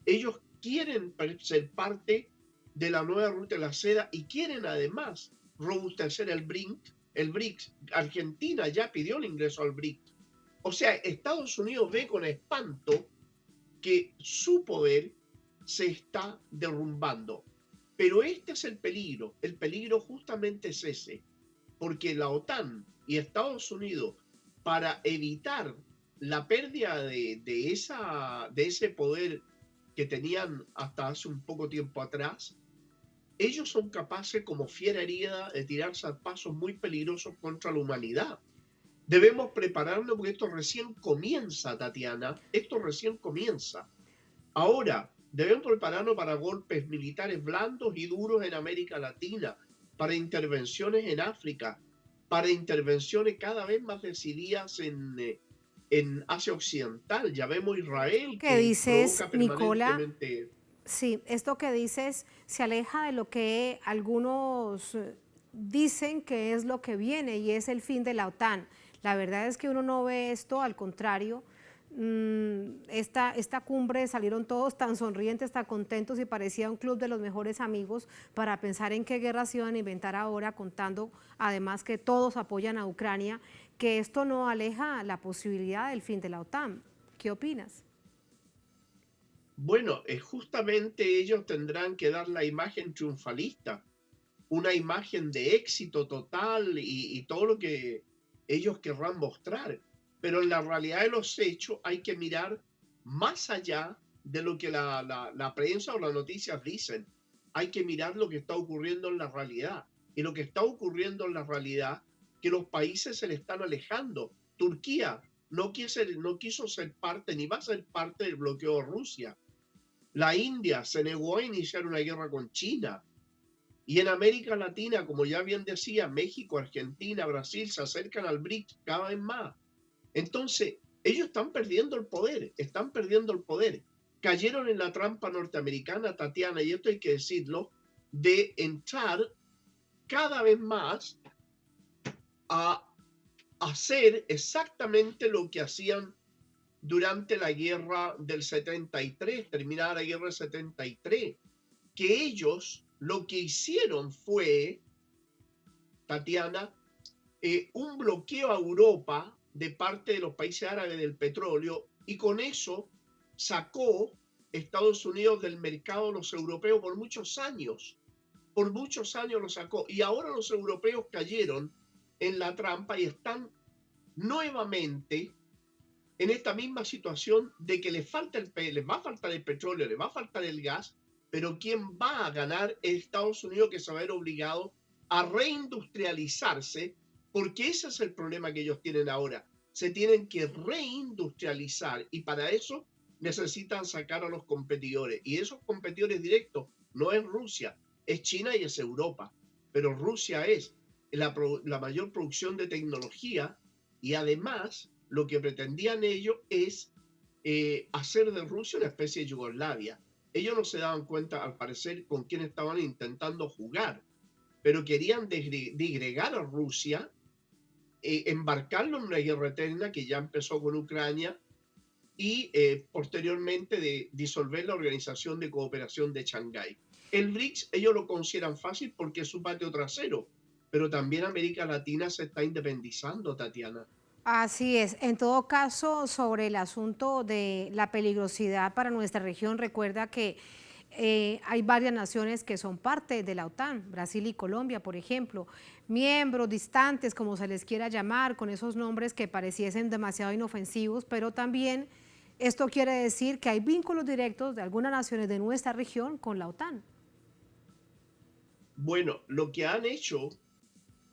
Ellos quieren ser parte de la nueva ruta de la seda y quieren además robustecer el BRICS. Argentina ya pidió el ingreso al BRICS. O sea, Estados Unidos ve con espanto que su poder se está derrumbando. Pero este es el peligro justamente es ese, porque la OTAN y Estados Unidos, para evitar la pérdida de ese poder que tenían hasta hace un poco tiempo atrás, ellos son capaces, como fiera herida, de tirarse a pasos muy peligrosos contra la humanidad. Debemos prepararnos porque esto recién comienza, Tatiana, esto recién comienza. Ahora, debemos prepararnos para golpes militares blandos y duros en América Latina, para intervenciones en África, para intervenciones cada vez más decididas en Asia Occidental. Ya vemos Israel. ¿Qué dices, Nicola? Sí, esto que dices se aleja de lo que algunos dicen que es lo que viene y es el fin de la OTAN. La verdad es que uno no ve esto, al contrario, esta cumbre salieron todos tan sonrientes, tan contentos y parecía un club de los mejores amigos para pensar en qué guerras iban a inventar ahora, contando además que todos apoyan a Ucrania, que esto no aleja la posibilidad del fin de la OTAN. ¿Qué opinas? Bueno, justamente ellos tendrán que dar la imagen triunfalista, una imagen de éxito total y todo lo que ellos querrán mostrar. Pero en la realidad de los hechos hay que mirar más allá de lo que la prensa o las noticias dicen. Hay que mirar lo que está ocurriendo en la realidad. Y lo que está ocurriendo en la realidad, que los países se le están alejando. Turquía no quiso ser parte, ni va a ser parte del bloqueo de Rusia. La India se negó a iniciar una guerra con China. Y en América Latina, como ya bien decía, México, Argentina, Brasil se acercan al BRICS cada vez más. Entonces, ellos están perdiendo el poder, Cayeron en la trampa norteamericana, Tatiana, y esto hay que decirlo, de entrar cada vez más a hacer exactamente lo que hacían durante la guerra del 73, terminada la guerra del 73, que ellos lo que hicieron fue, Tatiana, un bloqueo a Europa de parte de los países árabes del petróleo, y con eso sacó Estados Unidos del mercado de los europeos por muchos años lo sacó, y ahora los europeos cayeron en la trampa y están nuevamente en esta misma situación de que les va a faltar el petróleo, les va a faltar el gas, pero quien va a ganar es Estados Unidos, que se va a ver obligado a reindustrializarse, porque ese es el problema que ellos tienen ahora. Se tienen que reindustrializar y para eso necesitan sacar a los competidores. Y esos competidores directos no es Rusia, es China y es Europa. Pero Rusia es la mayor producción de tecnología y además lo que pretendían ellos es hacer de Rusia una especie de Yugoslavia. Ellos no se daban cuenta, al parecer, con quién estaban intentando jugar, pero querían disgregar a Rusia, embarcarlo en una guerra eterna que ya empezó con Ucrania y posteriormente de disolver la Organización de Cooperación de Shanghái. El BRICS ellos lo consideran fácil porque es su patio trasero, pero también América Latina se está independizando, Tatiana. Así es. En todo caso, sobre el asunto de la peligrosidad para nuestra región, recuerda que hay varias naciones que son parte de la OTAN, Brasil y Colombia, por ejemplo, miembros distantes, como se les quiera llamar, con esos nombres que pareciesen demasiado inofensivos, pero también esto quiere decir que hay vínculos directos de algunas naciones de nuestra región con la OTAN. Bueno, lo que han hecho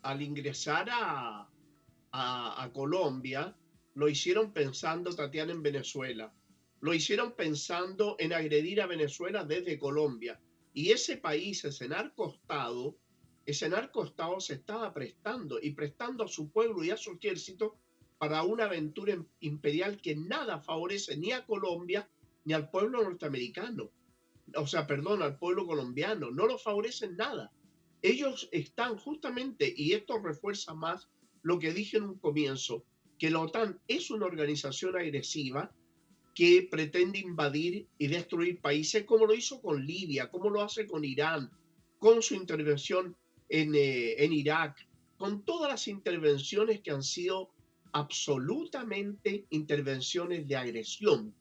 al ingresar a Colombia, lo hicieron pensando, Tatiana, en Venezuela. Lo hicieron pensando en agredir a Venezuela desde Colombia. Y ese país, ese narcoestado se estaba prestando a su pueblo y a su ejército para una aventura imperial que nada favorece ni a Colombia ni al pueblo norteamericano. O sea, perdón, al pueblo colombiano. No lo favorecen nada. Ellos están justamente, y esto refuerza más lo que dije en un comienzo, que la OTAN es una organización agresiva que pretende invadir y destruir países, como lo hizo con Libia, como lo hace con Irán, con su intervención en Irak, con todas las intervenciones que han sido absolutamente intervenciones de agresión.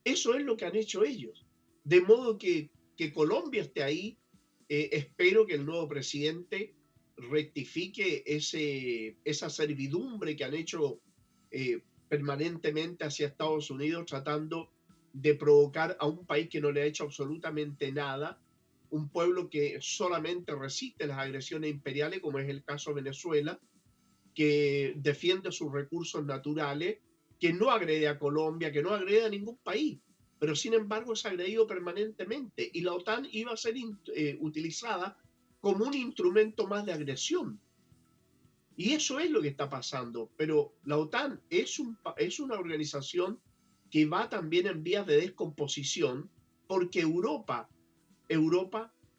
Eso es lo que han hecho ellos. De modo que Colombia esté ahí. Espero que el nuevo presidente rectifique esa servidumbre que han hecho permanentemente hacia Estados Unidos, tratando de provocar a un país que no le ha hecho absolutamente nada, un pueblo que solamente resiste las agresiones imperiales, como es el caso de Venezuela, que defiende sus recursos naturales, que no agrede a Colombia, que no agrede a ningún país, pero sin embargo es agredido permanentemente, y la OTAN iba a ser utilizada como un instrumento más de agresión. Y eso es lo que está pasando. Pero la OTAN es una organización que va también en vías de descomposición, porque Europa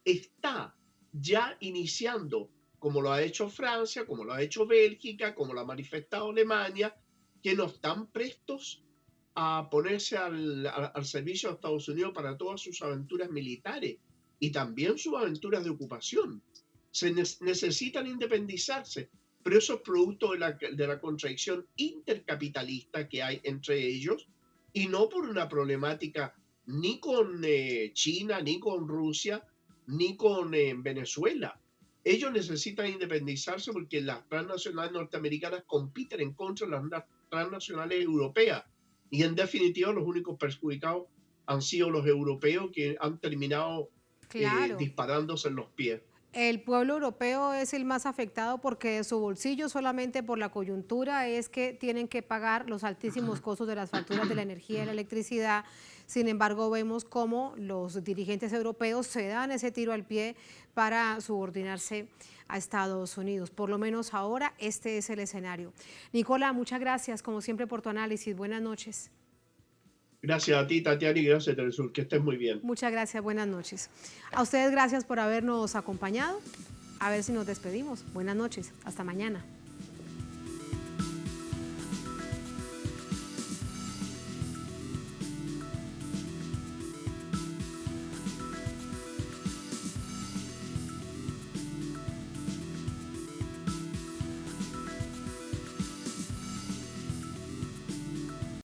está ya iniciando, como lo ha hecho Francia, como lo ha hecho Bélgica, como lo ha manifestado Alemania, que no están prestos a ponerse al servicio de Estados Unidos para todas sus aventuras militares y también sus aventuras de ocupación. Necesitan independizarse, pero eso es producto de la contradicción intercapitalista que hay entre ellos y no por una problemática ni con China, ni con Rusia, ni con Venezuela. Ellos necesitan independizarse porque las transnacionales norteamericanas compiten en contra de las transnacionales europeas. Y en definitiva los únicos perjudicados han sido los europeos que han terminado disparándose en los pies. El pueblo europeo es el más afectado porque de su bolsillo, solamente por la coyuntura, es que tienen que pagar los altísimos costos de las facturas de la energía y la electricidad. Sin embargo, vemos cómo los dirigentes europeos se dan ese tiro al pie para subordinarse a Estados Unidos. Por lo menos ahora este es el escenario. Nicola, muchas gracias como siempre por tu análisis. Buenas noches. Gracias a ti, Tatiana, y gracias, Telesur. Que estés muy bien. Muchas gracias, buenas noches. A ustedes gracias por habernos acompañado. A ver si nos despedimos. Buenas noches, hasta mañana.